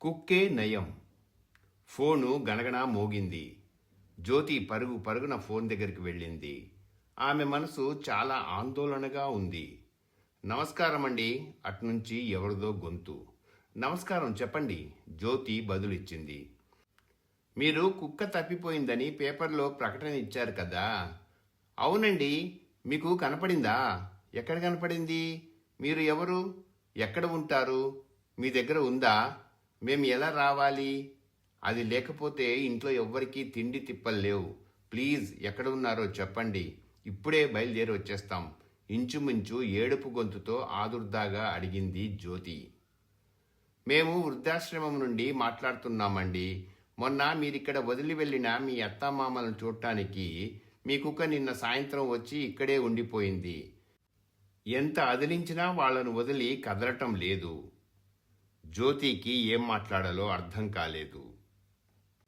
కుక్కే నయం. ఫోను గణగణ మోగింది. జ్యోతి పరుగు పరుగున ఫోన్ దగ్గరికి వెళ్ళింది. ఆమె మనసు చాలా ఆందోళనగా ఉంది. నమస్కారమండి, అట్నుంచి ఎవరిదో గొంతు. నమస్కారం, చెప్పండి, జ్యోతి బదులిచ్చింది. మీరు కుక్క తప్పిపోయిందని పేపర్లో ప్రకటన ఇచ్చారు కదా. అవునండి. మీకు కనపడిందా? ఎక్కడ కనపడింది? మీరు ఎవరు? ఎక్కడ ఉంటారు? మీ దగ్గర ఉందా? మేము ఎలా రావాలి? అది లేకపోతే ఇంట్లో ఎవ్వరికీ తిండి తిప్పలేవు. ప్లీజ్, ఎక్కడ ఉన్నారో చెప్పండి, ఇప్పుడే బయలుదేరి వచ్చేస్తాం, ఇంచుమించు ఏడుపు గొంతుతో ఆదుర్దాగా అడిగింది జ్యోతి. మేము వృద్ధాశ్రమం నుండి మాట్లాడుతున్నామండి. మొన్న మీరిక్కడ వదిలి వెళ్ళిన మీ అత్తామామలను చూడటానికి మీ కుక్క నిన్న సాయంత్రం వచ్చి ఇక్కడే ఉండిపోయింది. ఎంత అదిలించినా వాళ్లను వదిలి కదలటం లేదు. జ్యోతికి ఏం మాట్లాడాలో అర్థం కాలేదు.